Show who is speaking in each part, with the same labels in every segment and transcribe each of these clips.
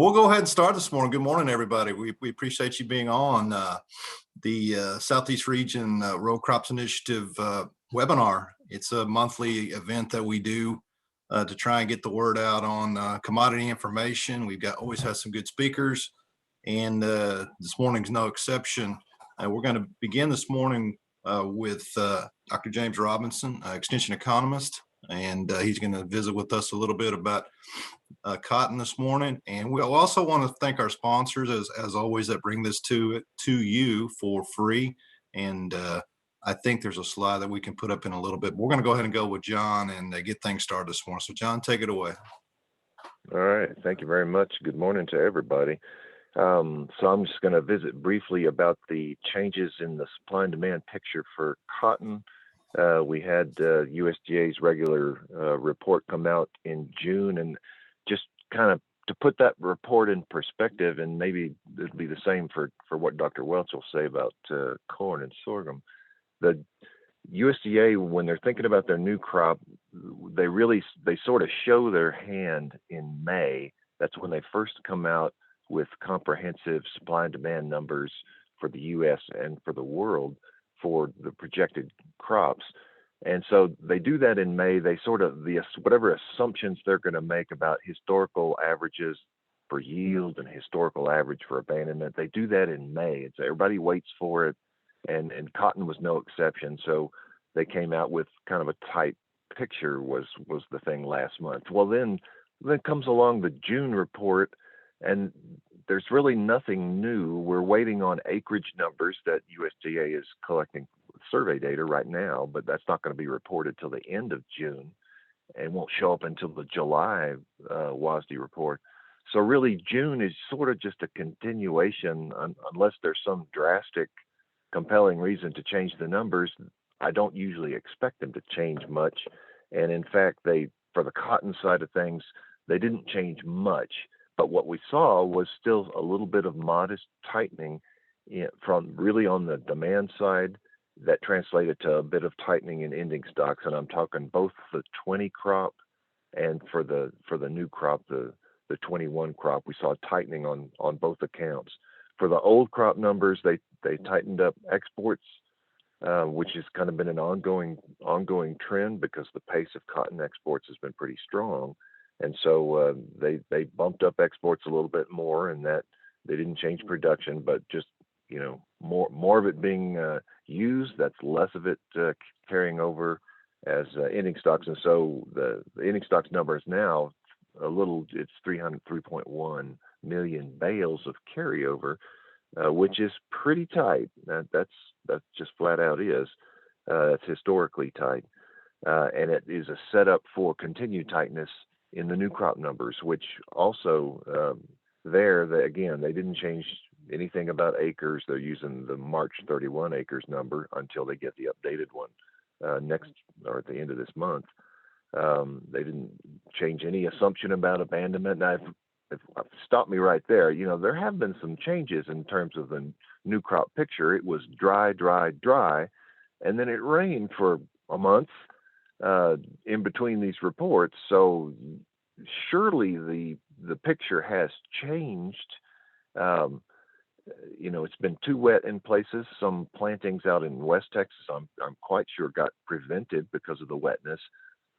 Speaker 1: we'll go ahead and start this morning. Good morning, everybody. We appreciate you being on the Southeast Region Row Crops Initiative webinar. It's a monthly event that we do to try and get the word out on commodity information. We've always had some good speakers, and this morning's no exception. We're going to begin this morning with Dr. James Robinson, extension economist, and he's going to visit with us a little bit about cotton this morning. And we'll also want to thank our sponsors, as always, that bring this to you for free. And I think there's a slide that we can put up in a little bit. We're going to go ahead and go with John and get things started this morning. So John, take it away.
Speaker 2: All right. Thank you very much. Good morning to everybody. So I'm just going to visit briefly about the changes in the supply and demand picture for cotton. We had USDA's regular report come out in June, and just kind of to put that report in perspective, and maybe it'll be the same for what Dr. Welch will say about corn and sorghum. The USDA, when they're thinking about their new crop, they sort of show their hand in May. That's when they first come out with comprehensive supply and demand numbers for the U.S. and for the world for the projected crops. And so they do that in May. They sort of, whatever assumptions they're going to make about historical averages for yield and historical average for abandonment, they do that in May. And so everybody waits for it, and cotton was no exception. So they came out with kind of a tight picture was the thing last month. Well, then comes along the June report, and there's really nothing new. We're waiting on acreage numbers that USDA is collecting survey data right now, but that's not going to be reported till the end of June and won't show up until the July WASDE report. So really June is sort of just a continuation unless there's some drastic, compelling reason to change the numbers. I don't usually expect them to change much. And in fact, for the cotton side of things, they didn't change much. But what we saw was still a little bit of modest tightening from really on the demand side that translated to a bit of tightening in ending stocks. And I'm talking both the 20 crop and for the new crop, the 21 crop. We saw tightening on both accounts. For the old crop numbers, they tightened up exports, which has kind of been an ongoing trend because the pace of cotton exports has been pretty strong. And so they bumped up exports a little bit more, and that they didn't change production, but just more of it being used. That's less of it carrying over as ending stocks. And so the ending stocks number is now it's 303.1 million bales of carryover, which is pretty tight. That's just flat out is. That's historically tight, and it is a setup for continued tightness in the new crop numbers, which also they didn't change anything about acres. They're using the March 31 acres number until they get the updated one next or at the end of this month. They didn't change any assumption about abandonment. Now, if stop me right there, there have been some changes in terms of the new crop picture. It was dry, and then it rained for a month in between these reports. So surely the picture has changed. It's been too wet in places. Some plantings out in West Texas, I'm quite sure got prevented because of the wetness.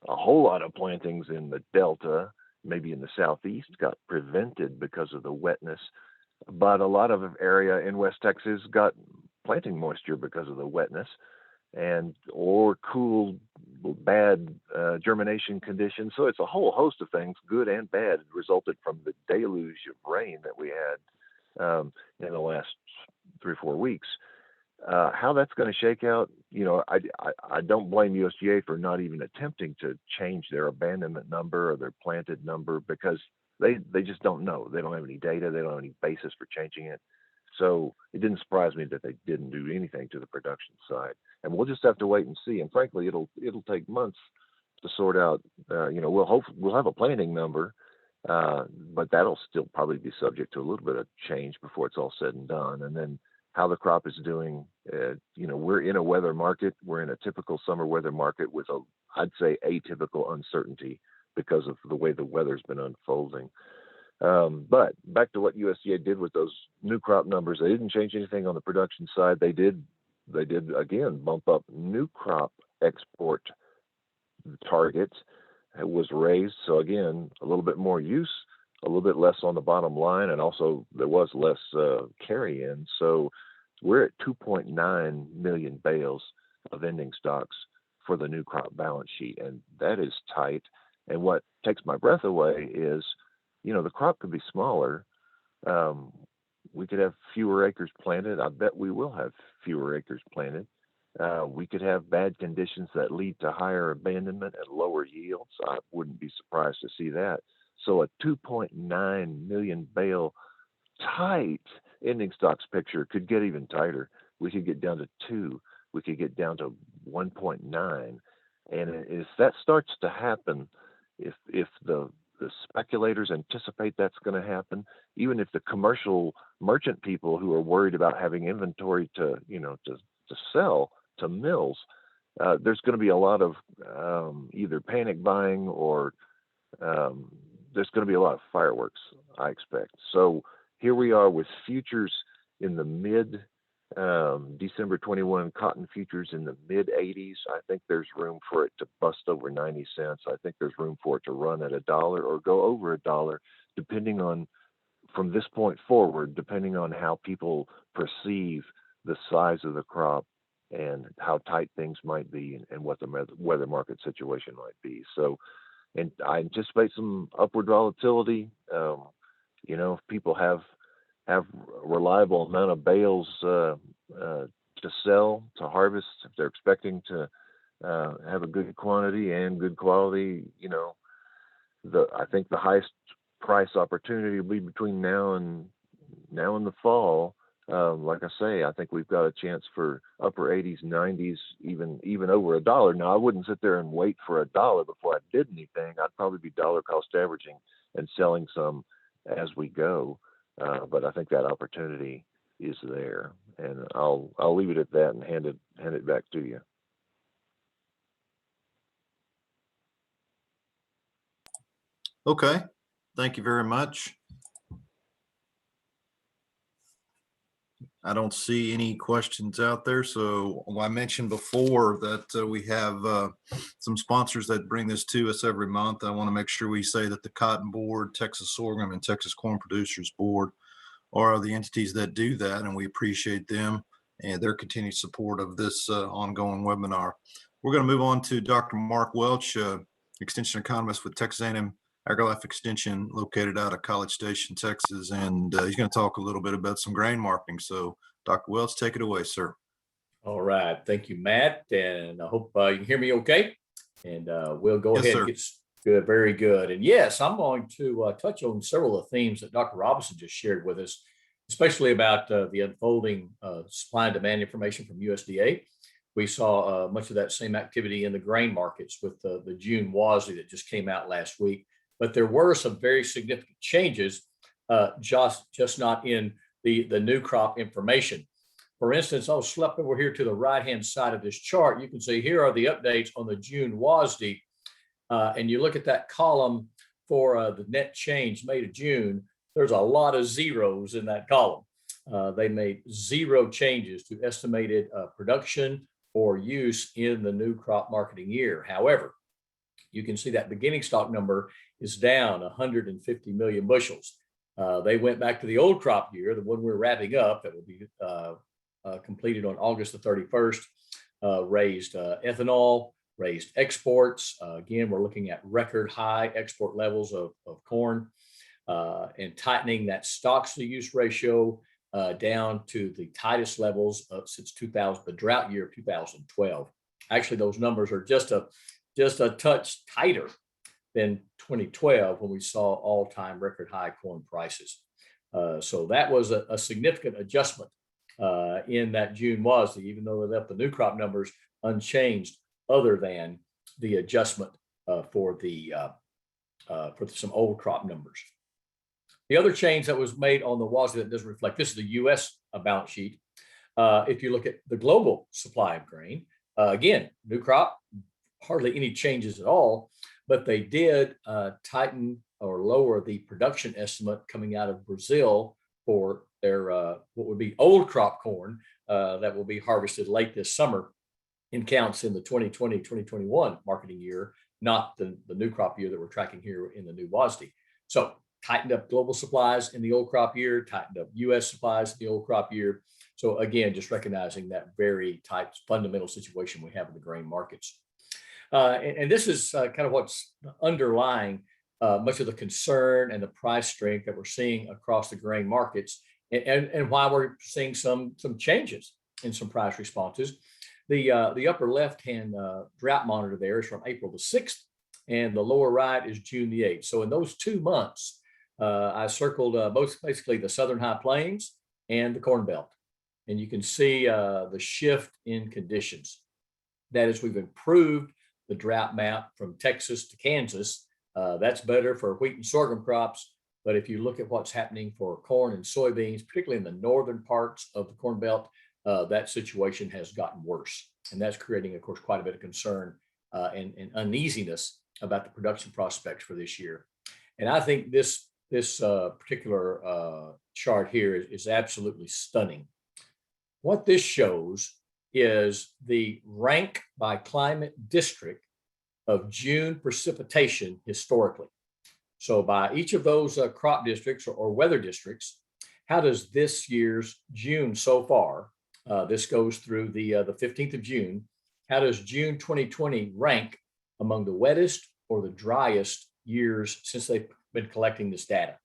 Speaker 2: A whole lot of plantings in the Delta, maybe in the Southeast, got prevented because of the wetness. But a lot of area in West Texas got planting moisture because of the wetness or cool, bad germination conditions. So it's a whole host of things, good and bad, resulted from the deluge of rain that we had in the last 3 or 4 weeks. How that's going to shake out, I don't blame USDA for not even attempting to change their abandonment number or their planted number because they just don't know. They don't have any data. They don't have any basis for changing it. So it didn't surprise me that they didn't do anything to the production side. And we'll just have to wait and see. And frankly, it'll take months to sort out. We'll have a planting number, but that'll still probably be subject to a little bit of change before it's all said and done. And then how the crop is doing, we're in a weather market. We're in a typical summer weather market with I'd say atypical uncertainty because of the way the weather's been unfolding. But back to what USDA did with those new crop numbers, they didn't change anything on the production side. They did again bump up new crop export targets. It was raised, so again a little bit more use, a little bit less on the bottom line, and also there was less carry in. So we're at 2.9 million bales of ending stocks for the new crop balance sheet, and that is tight. And what takes my breath away is, the crop could be smaller. We could have fewer acres planted. I bet we will have fewer acres planted. We could have bad conditions that lead to higher abandonment and lower yields. I wouldn't be surprised to see that. So a 2.9 million bale tight ending stocks picture could get even tighter. We could get down to 2. We could get down to 1.9. And if that starts to happen, if the speculators anticipate that's going to happen, even if the commercial merchant people who are worried about having inventory to sell to mills, there's going to be a lot of either panic buying or there's going to be a lot of fireworks, I expect. So here we are with futures in the mid December 21 cotton futures in the mid 80s. I think there's room for it to bust over 90 cents. I think there's room for it to run at $1 or go over $1, depending on, from this point forward, depending on how people perceive the size of the crop and how tight things might be and what the weather market situation might be. So, and I anticipate some upward volatility. If people have reliable amount of bales to sell, to harvest, if they're expecting to have a good quantity and good quality, I think the highest price opportunity will be between now and the fall. Like I say, I think we've got a chance for upper 80s, 90s, even over $1. Now, I wouldn't sit there and wait for $1 before I did anything. I'd probably be dollar cost averaging and selling some as we go. But I think that opportunity is there, and I'll leave it at that and hand it back to you.
Speaker 1: Okay, thank you very much. I don't see any questions out there. So I mentioned before that we have some sponsors that bring this to us every month. I want to make sure we say that the Cotton Board, Texas Sorghum, and Texas Corn Producers Board are the entities that do that, and we appreciate them and their continued support of this ongoing webinar. We're going to move on to Dr. Mark Welch, Extension Economist with Texas A&M AgriLife Extension, located out of College Station, Texas, and he's going to talk a little bit about some grain marketing. So, Dr. Welch, take it away, sir.
Speaker 3: All right, thank you, Matt, and I hope you can hear me okay. And we'll go ahead and get good, very good. And yes, I'm going to touch on several of the themes that Dr. Robinson just shared with us, especially about the unfolding supply and demand information from USDA. We saw much of that same activity in the grain markets with the June WASDE that just came out last week. But there were some very significant changes, just not in the new crop information. For instance, I'll slip over here to the right-hand side of this chart. You can see here are the updates on the June WASDE. And you look at that column for the net change May to June, there's a lot of zeros in that column. They made 0 changes to estimated production or use in the new crop marketing year. However, you can see that beginning stock number is down 150 million bushels. They went back to the old crop year, the one we're wrapping up that will be completed on August the 31st, raised ethanol, raised exports. Again, we're looking at record high export levels of corn and tightening that stocks to use ratio down to the tightest levels since the drought year of 2012. Actually, those numbers are just a touch tighter than 2012 when we saw all-time record high corn prices. So that was a significant adjustment in that June WASDE, even though they left the new crop numbers unchanged, other than the adjustment for some old crop numbers. The other change that was made on the WASDE that doesn't reflect, this is the U.S. balance sheet. If you look at the global supply of grain, again, new crop, hardly any changes at all, but they did tighten or lower the production estimate coming out of Brazil for their what would be old crop corn that will be harvested late this summer in counts in the 2020-2021 marketing year, not the new crop year that we're tracking here in the new WASDE. So tightened up global supplies in the old crop year, tightened up US supplies in the old crop year. So again, just recognizing that very tight fundamental situation we have in the grain markets. And this is kind of what's underlying much of the concern and the price strength that we're seeing across the grain markets, and why we're seeing some changes in some price responses. The upper left-hand drought monitor there is from April the 6th, and the lower right is June the 8th. So in those 2 months, I circled both basically the Southern High Plains and the Corn Belt. And you can see the shift in conditions. That is, we've improved the drought map from Texas to Kansas. That's better for wheat and sorghum crops. But if you look at what's happening for corn and soybeans, particularly in the northern parts of the Corn Belt, that situation has gotten worse. And that's creating, of course, quite a bit of concern and uneasiness about the production prospects for this year. And I think this particular chart here is absolutely stunning. What this shows is the rank by climate district of June precipitation historically. So by each of those crop districts or weather districts, how does this year's June so far, this goes through the 15th of June, how does June 2020 rank among the wettest or the driest years since they've been collecting this data?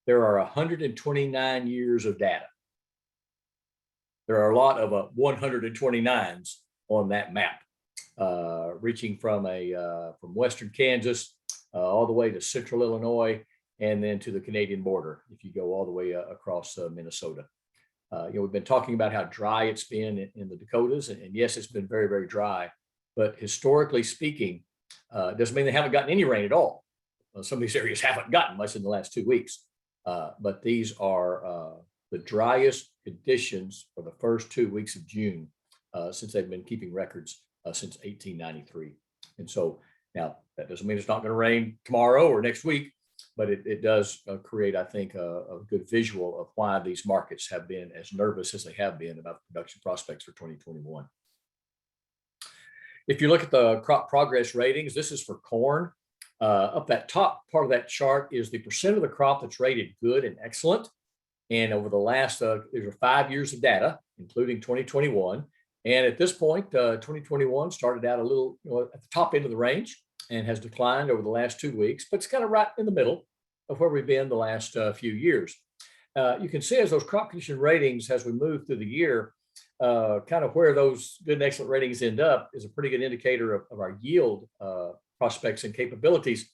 Speaker 3: There are 129 years of data. There are a lot of 129s on that map, reaching from western Kansas all the way to central Illinois and then to the Canadian border, if you go all the way across Minnesota. We've been talking about how dry it's been in the Dakotas, and yes, it's been very, very dry, but historically speaking, it doesn't mean they haven't gotten any rain at all. Some of these areas haven't gotten much in the last 2 weeks, but these are the driest conditions for the first 2 weeks of June since they've been keeping records since 1893. And so now that doesn't mean it's not going to rain tomorrow or next week, but it does create, I think, a good visual of why these markets have been as nervous as they have been about the production prospects for 2021. If you look at the crop progress ratings, this is for corn. Up that top part of that chart is the percent of the crop that's rated good and excellent. And over the last, there are 5 years of data, including 2021. And at this point, 2021 started out a little at the top end of the range and has declined over the last 2 weeks, but it's kind of right in the middle of where we've been the last few years. You can see as those crop condition ratings, as we move through the year, kind of where those good and excellent ratings end up is a pretty good indicator of our yield prospects and capabilities.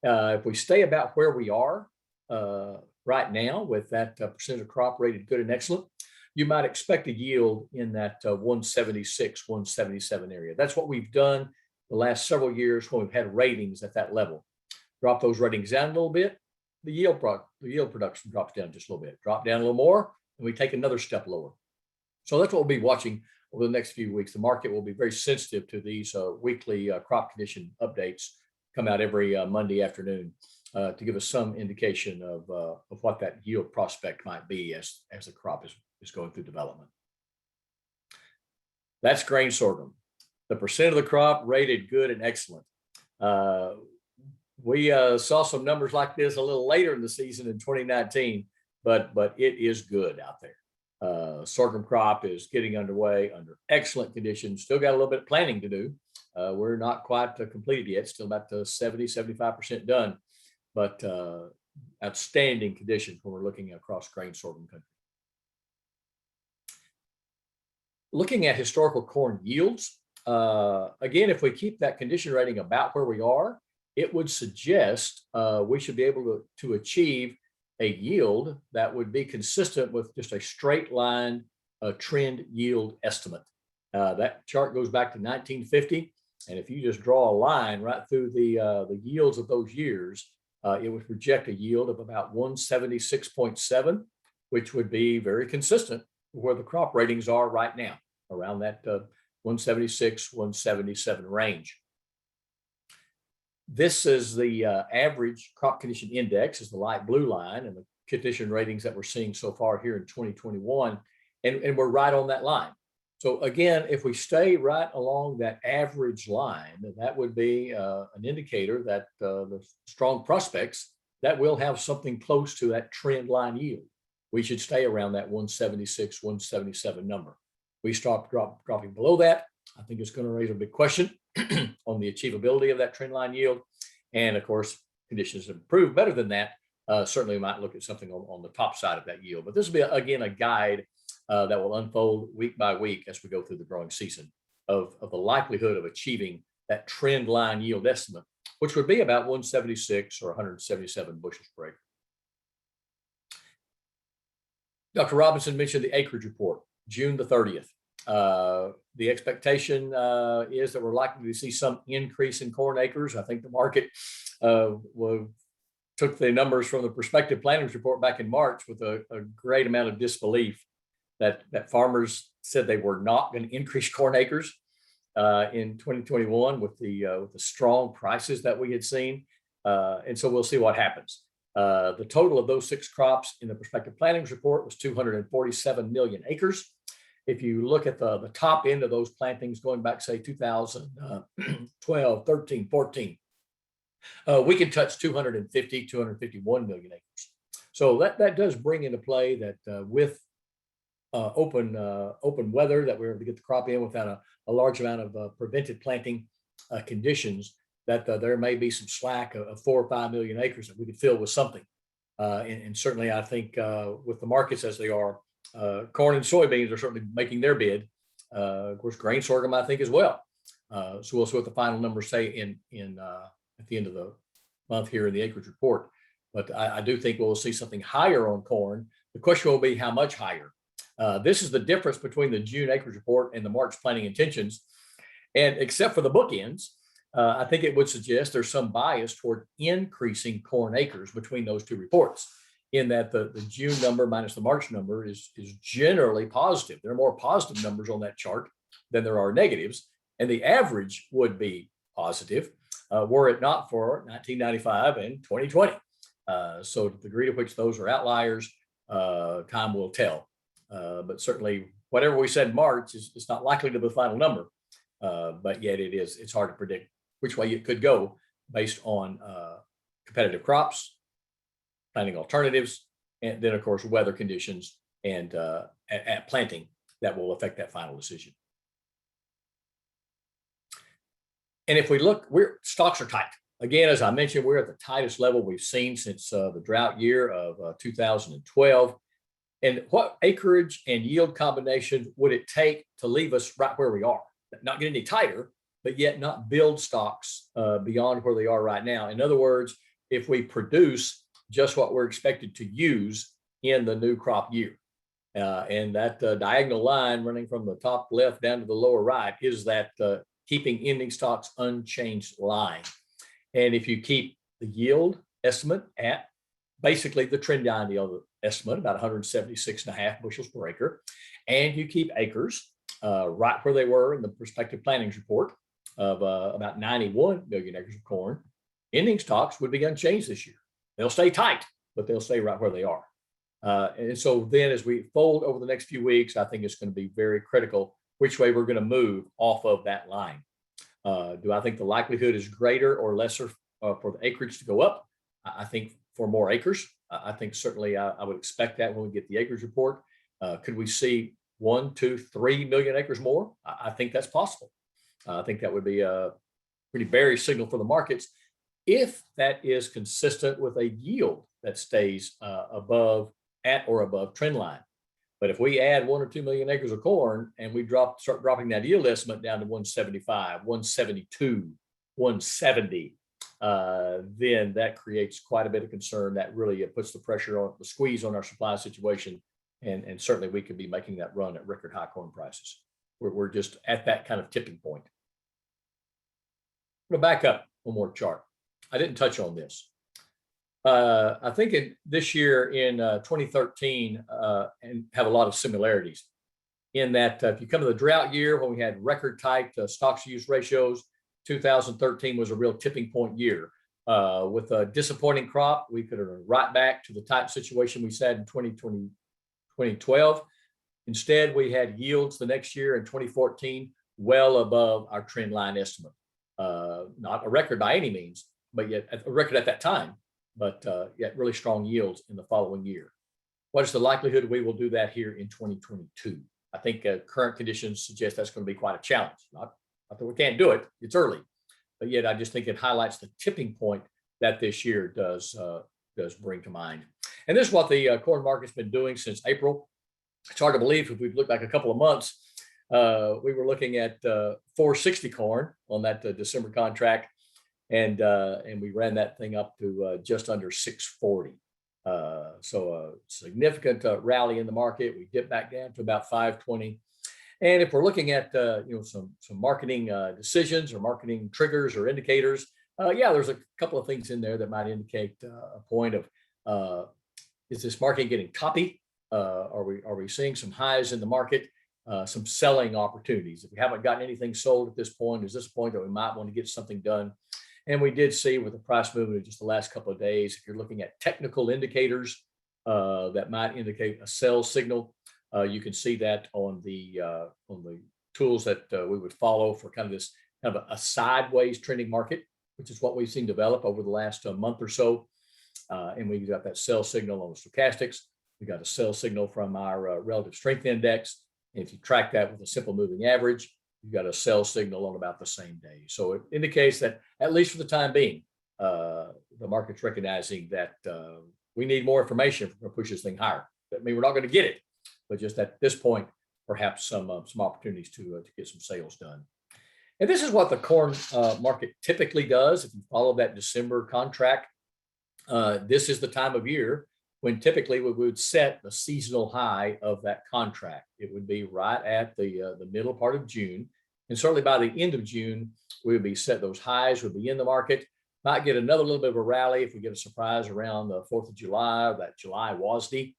Speaker 3: If we stay about where we are right now with that percent of crop rated good and excellent, you might expect a yield in that 176, 177 area. That's what we've done the last several years when we've had ratings at that level. Drop those ratings down a little bit, the yield production drops down just a little bit. Drop down a little more, and we take another step lower. So that's what we'll be watching over the next few weeks. The market will be very sensitive to these weekly crop condition updates come out every Monday afternoon to give us some indication of what that yield prospect might be as the crop is going through development. That's grain sorghum. The percent of the crop rated good and excellent. We saw some numbers like this a little later in the season in 2019, but it is good out there. Sorghum crop is getting underway under excellent conditions. Still got a little bit of planting to do. We're not quite completed yet, still about 70-75% done, but outstanding conditions when we're looking across grain sorghum country. Looking at historical corn yields, again, if we keep that condition rating about where we are, it would suggest we should be able to achieve a yield that would be consistent with just a straight line trend yield estimate. That chart goes back to 1950. And if you just draw a line right through the yields of those years, it would project a yield of about 176.7, which would be very consistent with where the crop ratings are right now, around that 176, 177 range. This is the average crop condition index, is the light blue line, and the condition ratings that we're seeing so far here in 2021. And we're right on that line. So again, if we stay right along that average line, that would be an indicator that the strong prospects that will have something close to that trend line yield. We should stay around that 176, 177 number. We stop dropping below that, I think it's going to raise a big question on the achievability of that trend line yield. And of course, conditions improve better than that. Certainly we might look at something on the top side of that yield. But this will be, again, a guide that will unfold week by week as we go through the growing season of the likelihood of achieving that trend line yield estimate, which would be about 176 or 177 bushels per acre. Dr. Robinson mentioned the acreage report, June the 30th. The expectation is that we're likely to see some increase in corn acres. I think the market took the numbers from the prospective plantings report back in March with a great amount of disbelief that farmers said they were not going to increase corn acres in 2021 with the strong prices that we had seen. And so we'll see what happens. The total of those 6 crops in the prospective plantings report was 247 million acres. If you look at the top end of those plantings going back, say, 2012, 13, 14, we can touch 250, 251 million acres. So that does bring into play that with open weather, that we're able to get the crop in without a large amount of prevented planting conditions, that there may be some slack of 4 or 5 million acres that we could fill with something. And certainly I think with the markets as they are, corn and soybeans are certainly making their bid. Of course, grain sorghum, I think, as well. So we'll see what the final numbers say at the end of the month here in the acreage report. But I do think we'll see something higher on corn. The question will be how much higher. This is the difference between the June acreage report and the March planting intentions. And except for the bookends, I think it would suggest there's some bias toward increasing corn acres between those two reports, in that the June number minus the March number is generally positive. There are more positive numbers on that chart than there are negatives, and the average would be positive were it not for 1995 and 2020. So the degree to which those are outliers, time will tell. But certainly whatever we said in March is not likely to be the final number, but yet it's hard to predict which way it could go based on competitive crops, planting alternatives, and then of course weather conditions and at planting that will affect that final decision. And if we look, stocks are tight. Again, as I mentioned, we're at the tightest level we've seen since the drought year of 2012. And what acreage and yield combination would it take to leave us right where we are? Not get any tighter, but yet not build stocks beyond where they are right now. In other words, if we produce just what we're expected to use in the new crop year. And that diagonal line running from the top left down to the lower right is that keeping ending stocks unchanged line. And if you keep the yield estimate at basically the trend line yield estimate, about 176.5 bushels per acre, and you keep acres right where they were in the prospective plantings report of about 91 million acres of corn, ending stocks would be unchanged this year. They'll stay tight, but they'll stay right where they are. And so then as we fold over the next few weeks, I think it's going to be very critical which way we're going to move off of that line. Do I think the likelihood is greater or lesser for the acreage to go up? I think for more acres. I think certainly I would expect that when we get the acreage report. Could we see 1, 2, 3 million acres more? I think that's possible. I think that would be a pretty bearish signal for the markets if that is consistent with a yield that stays at or above trend line. But if we add 1 or 2 million acres of corn and we start dropping that yield estimate down to 175, 172, 170, then that creates quite a bit of concern. That really puts the squeeze on our supply situation. And certainly we could be making that run at record high corn prices. We're just at that kind of tipping point. I'm going to back up one more chart. I didn't touch on this. I think this year in 2013 and have a lot of similarities in that if you come to the drought year when we had record tight stocks to use ratios, 2013 was a real tipping point year. With a disappointing crop, we could have right back to the type situation we said in 2012. Instead, we had yields the next year in 2014 well above our trend line estimate. Not a record by any means, but yet a record at that time, but yet really strong yields in the following year. What is the likelihood we will do that here in 2022? I think current conditions suggest that's going to be quite a challenge. Not that we can't do it, it's early, but yet I just think it highlights the tipping point that this year does bring to mind. And this is what the corn market's been doing since April. It's hard to believe if we've looked back a couple of months. We were looking at 460 corn on that December contract, and we ran that thing up to just under 640. So a significant rally in the market. We dipped back down to about 520. And if we're looking at some marketing decisions or marketing triggers or indicators, yeah, there's a couple of things in there that might indicate a point of is this market getting toppy? Are we seeing some highs in the market? Some selling opportunities. If we haven't gotten anything sold at this point, is this a point that we might want to get something done? And we did see with the price movement in just the last couple of days, if you're looking at technical indicators that might indicate a sell signal, you can see that on the tools that we would follow for kind of this kind of a sideways trending market, which is what we've seen develop over the last month or so. And we got that sell signal on the stochastics. We got a sell signal from our relative strength index. And if you track that with a simple moving average, you've got a sell signal on about the same day. So it indicates that, at least for the time being, the market's recognizing that we need more information if we're going to push this thing higher. That means we're not going to get it, but just at this point, perhaps some opportunities to get some sales done. And this is what the corn market typically does. If you follow that December contract, this is the time of year when typically we would set the seasonal high of that contract. It would be right at the middle part of June. And certainly by the end of June, we would be set, those highs would be in the market. Might get another little bit of a rally if we get a surprise around the 4th of July, or that July WASDE,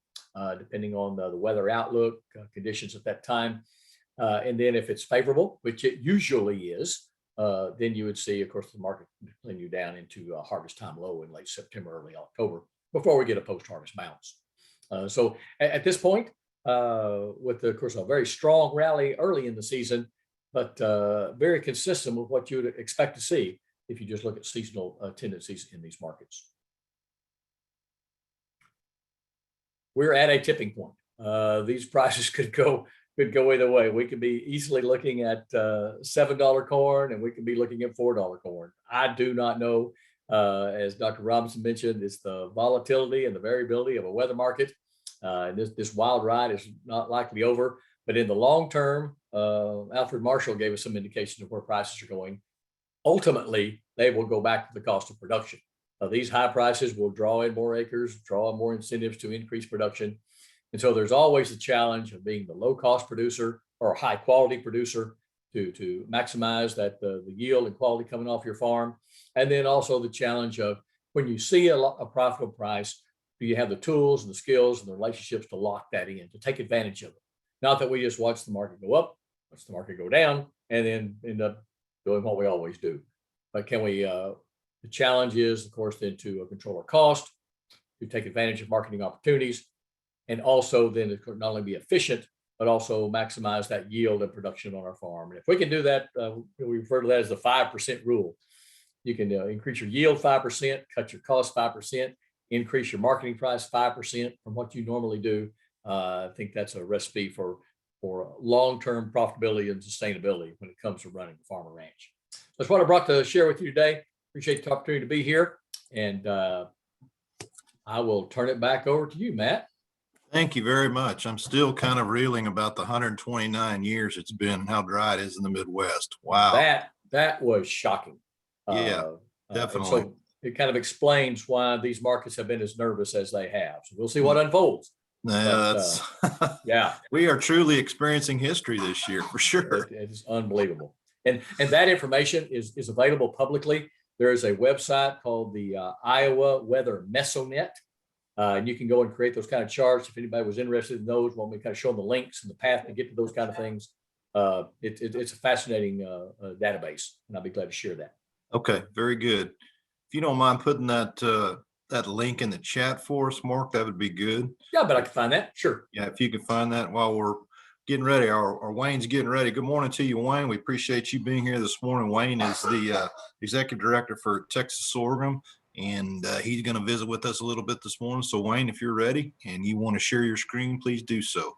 Speaker 3: depending on the weather outlook conditions at that time. And then if it's favorable, which it usually is, then you would see, of course, the market continue down into a harvest time low in late September, early October, before we get a post-harvest bounce. So at this point, with, of course, a very strong rally early in the season, but very consistent with what you would expect to see if you just look at seasonal tendencies in these markets. We're at a tipping point. These prices could go either way. We could be easily looking at $7 corn, and we could be looking at $4 corn. I do not know. As Dr. Robinson mentioned, it's the volatility and the variability of a weather market. This wild ride is not likely over, but in the long term, Alfred Marshall gave us some indication of where prices are going. Ultimately, they will go back to the cost of production. These high prices will draw in more acres, draw in more incentives to increase production. And so there's always the challenge of being the low cost producer or high quality producer to maximize that the yield and quality coming off your farm. And then also the challenge of when you see a profitable price, do you have the tools and the skills and the relationships to lock that in, to take advantage of it? Not that we just watch the market go up, watch the market go down, and then end up doing what we always do. But can we, the challenge is, of course, then to control our cost, to take advantage of marketing opportunities, and also then to not only be efficient, but also maximize that yield and production on our farm. And if we can do that, we refer to that as the 5% rule. You can increase your yield 5%, cut your cost 5%, increase your marketing price 5% from what you normally do. I think that's a recipe for long-term profitability and sustainability when it comes to running the farm or ranch. That's what I brought to share with you today. Appreciate the opportunity to be here. And I will turn it back over to you, Matt.
Speaker 1: Thank you very much. I'm still kind of reeling about the 129 years it's been, how dry it is in the Midwest. Wow.
Speaker 3: That was shocking.
Speaker 1: Yeah, definitely.
Speaker 3: So it kind of explains why these markets have been as nervous as they have. So we'll see what unfolds. Yeah,
Speaker 1: we are truly experiencing history this year for sure.
Speaker 3: It is unbelievable. And that information is available publicly. There is a website called the Iowa Weather Mesonet. And you can go and create those kind of charts. If anybody was interested in those, want me to kind of show them the links and the path to get to those kind of things, it's a fascinating database, and I'll be glad to share that.
Speaker 1: Okay, very good. If you don't mind putting that link in the chat for us, Mark, that would be good.
Speaker 3: Yeah, but I can find that. Sure.
Speaker 1: Yeah, if you can find that while we're getting ready. Our Wayne's getting ready. Good morning to you, Wayne. We appreciate you being here this morning. Wayne is the executive director for Texas Sorghum, and he's going to visit with us a little bit this morning. So, Wayne, if you're ready and you want to share your screen, please do so.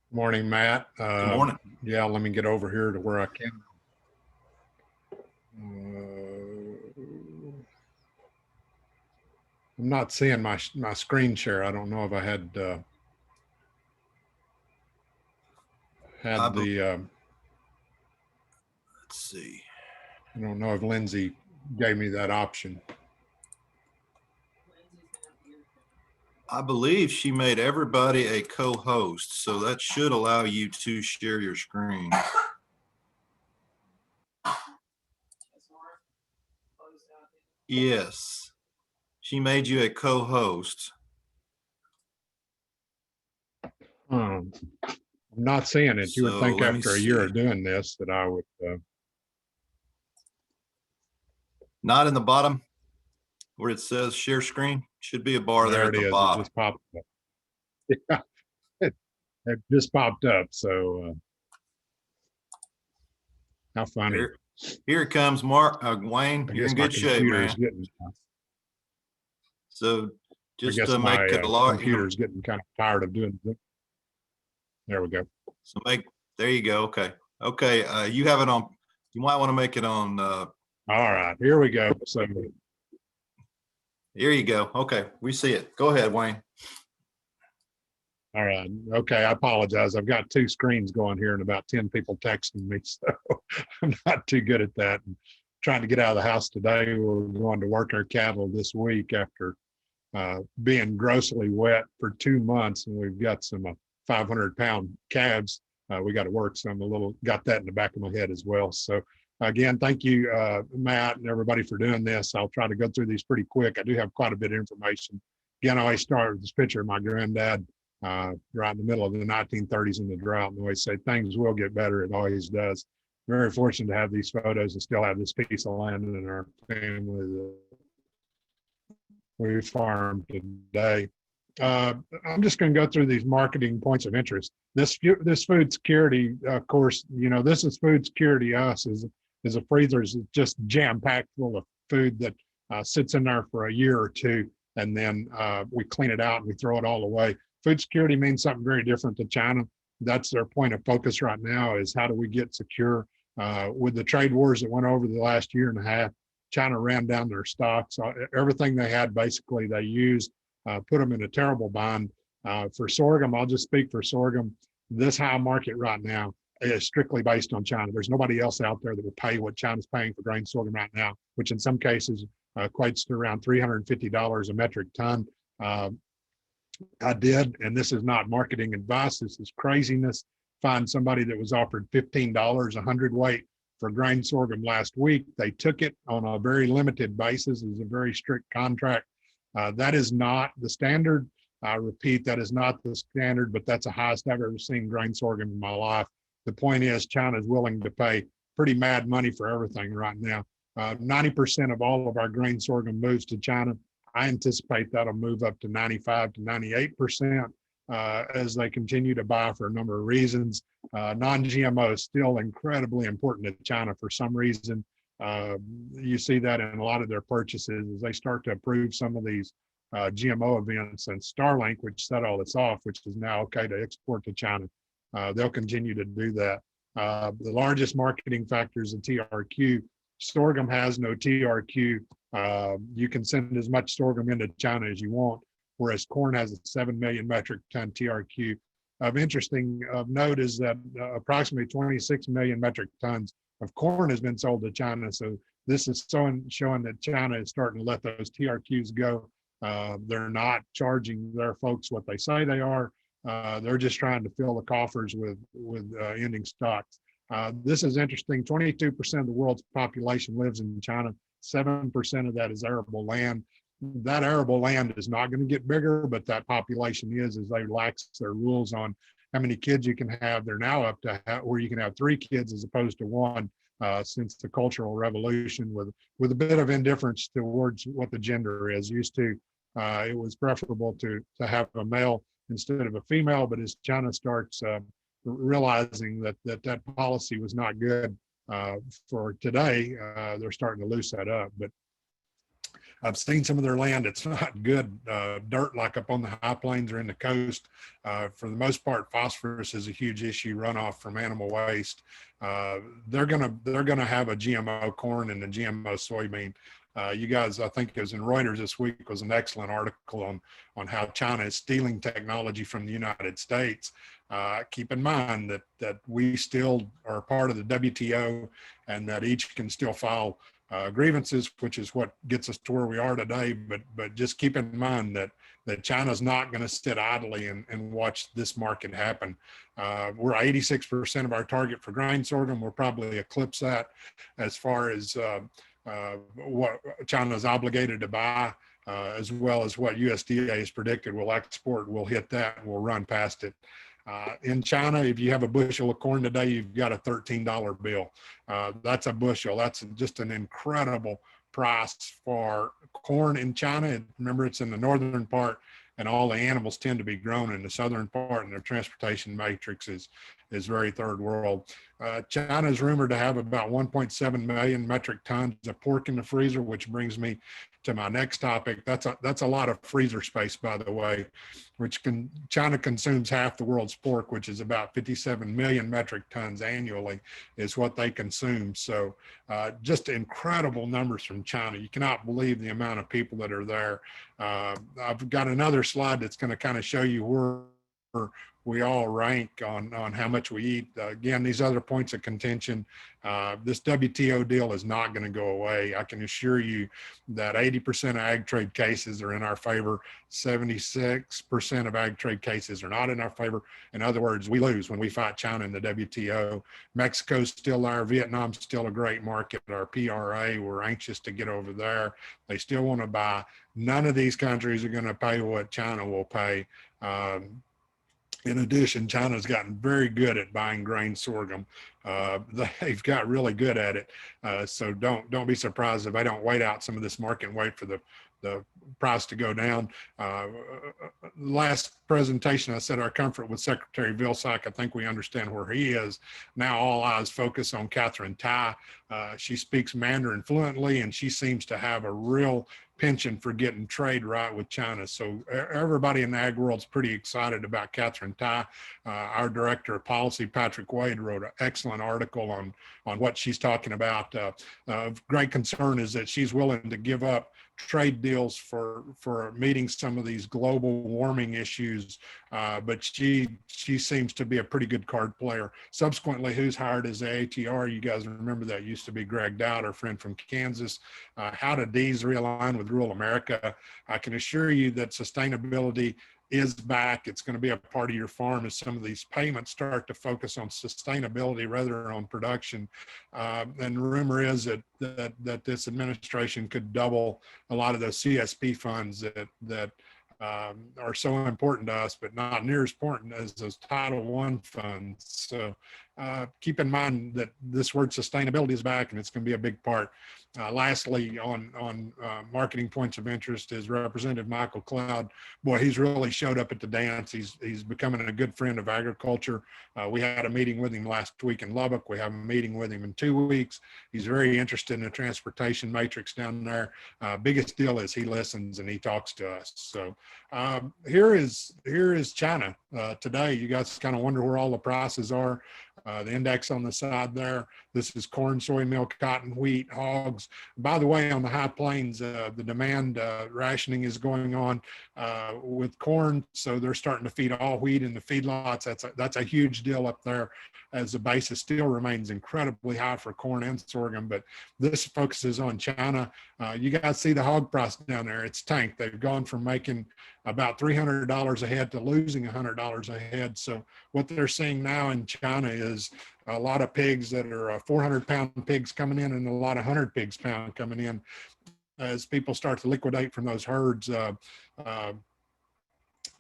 Speaker 4: Morning, Matt.
Speaker 1: Good morning.
Speaker 4: Yeah, let me get over here to where I can. I'm not seeing my screen share. I don't know if I had the.
Speaker 1: Let's see.
Speaker 4: I don't know if Lindsay gave me that option.
Speaker 1: I believe she made everybody a co-host, so that should allow you to share your screen. Yes, she made you a co-host.
Speaker 4: I'm not seeing it. You would think after a year of doing this that I would.
Speaker 1: Not in the bottom where it says share screen. Should be a bar there at the bottom.
Speaker 4: It just popped up. Yeah, it just popped up. So how funny.
Speaker 1: Here it comes, Mark. Wayne, you're in good shape, man. So just to make it a lot.
Speaker 4: Computer's getting kind of tired of doing it. There we go.
Speaker 1: So there you go. Okay. Okay. You have it on. You might want to make it on.
Speaker 4: All right. Here we go. So.
Speaker 1: Here you go. Okay. We see it. Go ahead, Wayne.
Speaker 4: All right. Okay. I apologize. I've got two screens going here and about 10 people texting me. So I'm not too good at that. And trying to get out of the house today. We're going to work our cattle this week after being grossly wet for 2 months. And we've got some 500-pound calves. We got to work. So I'm got that in the back of my head as well. So again, thank you, Matt, and everybody for doing this. I'll try to go through these pretty quick. I do have quite a bit of information. Again, I always start with this picture of my granddad right in the middle of the 1930s in the drought. And I always say things will get better. It always does. Very fortunate to have these photos and still have this piece of land in our family that we farm today. I'm just going to go through these marketing points of interest. This food security, of course, this is food security. Us is a freezer is just jam-packed full of food that sits in there for a year or two, and then we clean it out and we throw it all away. Food security means something very different to China. That's their point of focus right now, is how do we get secure? With the trade wars that went over the last year and a half, China ran down their stocks. Everything they had, basically, they used, put them in a terrible bind. For sorghum, I'll just speak for sorghum. This high market right now is strictly based on China. There's nobody else out there that will pay what China's paying for grain sorghum right now, which in some cases equates to around $350 a metric ton. I did, and this is not marketing advice, this is craziness, find somebody that was offered $15 a hundredweight for grain sorghum last week. They took it on a very limited basis. It was a very strict contract. That is not the standard. I repeat, that is not the standard, but that's the highest I've ever seen grain sorghum in my life. The point is, China is willing to pay pretty mad money for everything right now. 90% of all of our grain sorghum moves to China. I anticipate that'll move up to 95 to 98% as they continue to buy for a number of reasons. Non-GMO is still incredibly important to China for some reason. You see that in a lot of their purchases as they start to approve some of these GMO events, and Starlink, which set all this off, which is now okay to export to China. They'll continue to do that. The largest marketing factor is the TRQ. Sorghum has no TRQ. You can send as much sorghum into China as you want, whereas corn has a 7 million metric ton TRQ. Of note is that approximately 26 million metric tons of corn has been sold to China. So this is showing that China is starting to let those TRQs go. They're not charging their folks what they say they are. They're just trying to fill the coffers with ending stocks. This is interesting. 22% of the world's population lives in China. 7% of that is arable land. That arable land is not going to get bigger, but that population is, as they relax their rules on how many kids you can have. They're now up to where you can have 3 kids as opposed to 1 since the Cultural Revolution, with a bit of indifference towards what the gender is. Used to, it was preferable to have a male instead of a female, but as China starts realizing that policy was not good for today, they're starting to loose that up. But I've seen some of their land. It's not good dirt like up on the high plains or in the coast. For the most part, phosphorus is a huge issue, runoff from animal waste. They're gonna have a GMO corn and a GMO soybean. You guys, I think it was in Reuters this week, was an excellent article on how China is stealing technology from the United States. Keep in mind that we still are part of the WTO, and that each can still file grievances, which is what gets us to where we are today. But just keep in mind that China's not going to sit idly and watch this market happen. We're 86% of our target for grain sorghum. We'll probably eclipse that as far as what China's obligated to buy, as well as what USDA has predicted will export. We'll hit that and we'll run past it. In China, if you have a bushel of corn today, you've got a $13 bill. That's a bushel. That's just an incredible price for corn in China. And remember, it's in the northern part, and all the animals tend to be grown in the southern part, and their transportation matrix is very third world. China is rumored to have about 1.7 million metric tons of pork in the freezer, which brings me to my next topic. That's a lot of freezer space, by the way, China consumes half the world's pork, which is about 57 million metric tons annually is what they consume. So just incredible numbers from China. You cannot believe the amount of people that are there. I've got another slide that's going to kind of show you where we all rank on how much we eat. Again, these other points of contention, this WTO deal is not going to go away. I can assure you that 80% of ag trade cases are in our favor. 76% of ag trade cases are not in our favor. In other words, we lose when we fight China in the WTO. Mexico's still there. Vietnam's still a great market. Our PRA, we're anxious to get over there. They still want to buy. None of these countries are going to pay what China will pay. In addition, China's gotten very good at buying grain sorghum. They've got really good at it. So don't be surprised if they don't wait out some of this market and wait for the price to go down. Last presentation, I said our comfort with Secretary Vilsack. I think we understand where he is. Now all eyes focus on Catherine Tai. She speaks Mandarin fluently, and she seems to have a real penchant for getting trade right with China. So everybody in the ag world's pretty excited about Catherine Tai. Our director of policy, Patrick Wade, wrote an excellent article on what she's talking about. Of great concern is that she's willing to give up trade deals for meeting some of these global warming issues, but she seems to be a pretty good card player. Subsequently, who's hired as the ATR? You guys remember that used to be Greg Dowd, our friend from Kansas. How did these realign with rural America? I can assure you that sustainability is back. It's going to be a part of your farm as some of these payments start to focus on sustainability rather than on production. And rumor is that this administration could double a lot of those CSP funds that are so important to us, but not near as important as those Title I funds. So keep in mind that this word sustainability is back, and it's going to be a big part. Lastly, on marketing points of interest is Representative Michael Cloud. Boy, he's really showed up at the dance. He's becoming a good friend of agriculture. We had a meeting with him last week in Lubbock. We have a meeting with him in 2 weeks. He's very interested in the transportation matrix down there. Biggest deal is he listens and he talks to us. So here is China today. You guys kind of wonder where all the prices are. The index on the side there. This is corn, soy, milk, cotton, wheat, hogs. By the way, on the high plains, the demand rationing is going on with corn, so they're starting to feed all wheat in the feedlots. That's a huge deal up there, as the basis still remains incredibly high for corn and sorghum. But this focuses on China. You guys see the hog price down there. It's tanked. They've gone from making about $300 a head to losing $100 a head. So what they're seeing now in China is a lot of pigs that are 400-pound pigs coming in and a lot of 100 pigs pound coming in as people start to liquidate from those herds.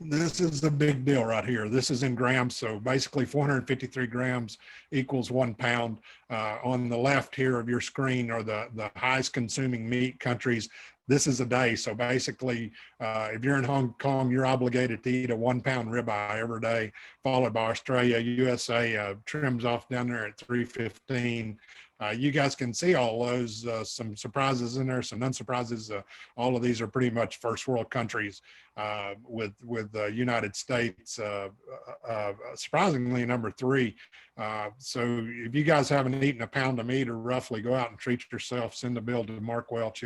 Speaker 4: This is the big deal right here. This is in grams. So basically 453 grams equals 1 pound. On the left here of your screen are the highest consuming meat countries. This is a day. So basically, if you're in Hong Kong, you're obligated to eat a 1 pound ribeye every day, followed by Australia. USA trims off down there at 315. You guys can see all those, some surprises in there, some unsurprises. All of these are pretty much first world countries, with the United States surprisingly number 3. So if you guys haven't eaten a pound of meat or roughly, go out and treat yourself, send the bill to Mark Welch.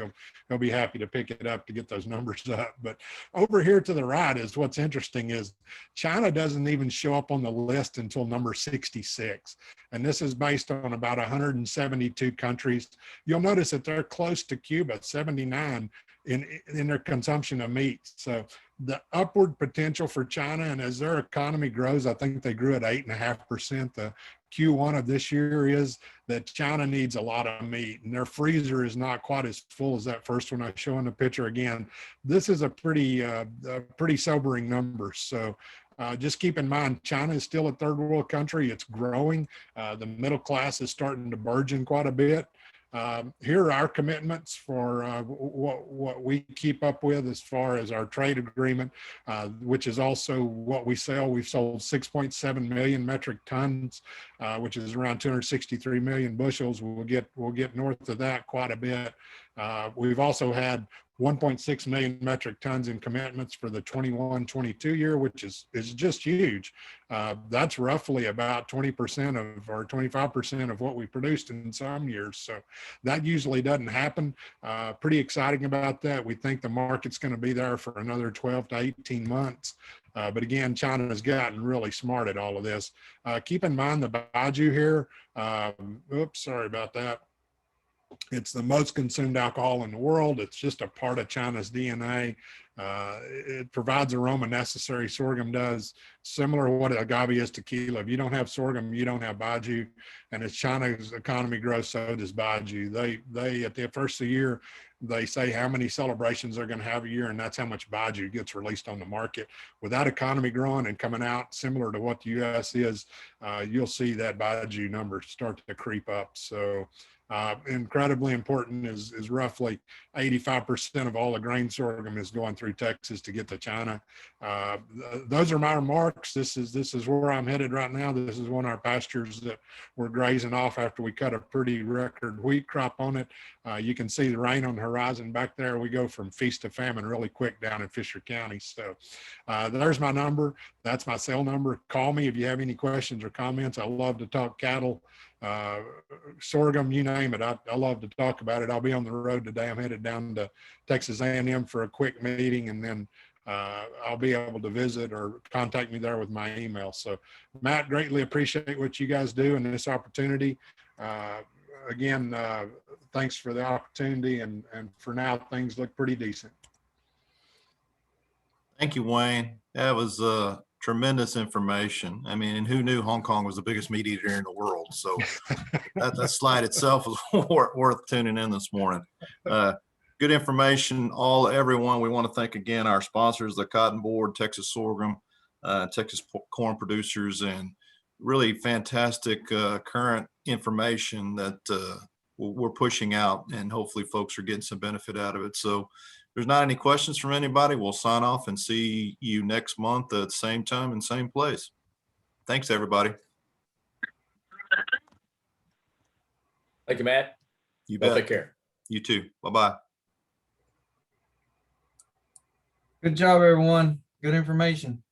Speaker 4: He'll be happy to pick it up to get those numbers up. But over here to the right is what's interesting is China doesn't even show up on the list until number 66. And this is based on about 172 countries. You'll notice that they're close to Cuba, 79 in their consumption of meat. So the upward potential for China, and as their economy grows, I think they grew at 8.5%. The Q1 of this year is that China needs a lot of meat, and their freezer is not quite as full as that first one I show in the picture. Again, this is a pretty sobering number. So just keep in mind, China is still a third world country. It's growing. The middle class is starting to burgeon quite a bit. Here are our commitments for what we keep up with as far as our trade agreement, which is also what we sell. We've sold 6.7 million metric tons, which is around 263 million bushels. We'll get north of that quite a bit. We've also had 1.6 million metric tons in commitments for the 21-22 year, which is just huge. That's roughly about 20% of or 25% of what we produced in some years. So that usually doesn't happen. Pretty exciting about that. We think the market's going to be there for another 12 to 18 months. But again, China has gotten really smart at all of this. Keep in mind the baijiu here. Oops, sorry about that. It's the most consumed alcohol in the world. It's just a part of China's DNA. It provides aroma necessary. Sorghum does, similar to what agave is tequila. If you don't have sorghum, you don't have baijiu. And as China's economy grows, so does baijiu. They at the first of the year, they say how many celebrations they're going to have a year, and that's how much baijiu gets released on the market. With that economy growing and coming out similar to what the U.S. is, you'll see that baijiu number start to creep up. So incredibly important is roughly 85% of all the grain sorghum is going through Texas to get to China. Those are my remarks. This is where I'm headed right now. This is one of our pastures that we're grazing off after we cut a pretty record wheat crop on it. You can see the rain on the horizon back there. We go from feast to famine really quick down in Fisher County. So there's my number. That's my cell number. Call me if you have any questions or comments. I love to talk cattle, sorghum, you name it. I love to talk about it. I'll be on the road today. I'm headed down to Texas A&M for a quick meeting, and then I'll be able to visit or contact me there with my email. So Matt, greatly appreciate what you guys do and this opportunity. Again, thanks for the opportunity, and for now things look pretty decent.
Speaker 1: Thank you, Wayne. That was tremendous information. I mean, and who knew Hong Kong was the biggest meat eater in the world? So that slide itself was worth tuning in this morning. Good information, everyone. We want to thank again our sponsors, the Cotton Board, Texas Sorghum, Texas Corn Producers, and really fantastic current information that we're pushing out, and hopefully folks are getting some benefit out of it. So if there's not any questions from anybody, we'll sign off and see you next month at the same time and same place. Thanks, everybody.
Speaker 3: Thank you, Matt.
Speaker 1: You bet.
Speaker 3: Take care.
Speaker 1: You too. Bye-bye.
Speaker 5: Good job, everyone. Good information.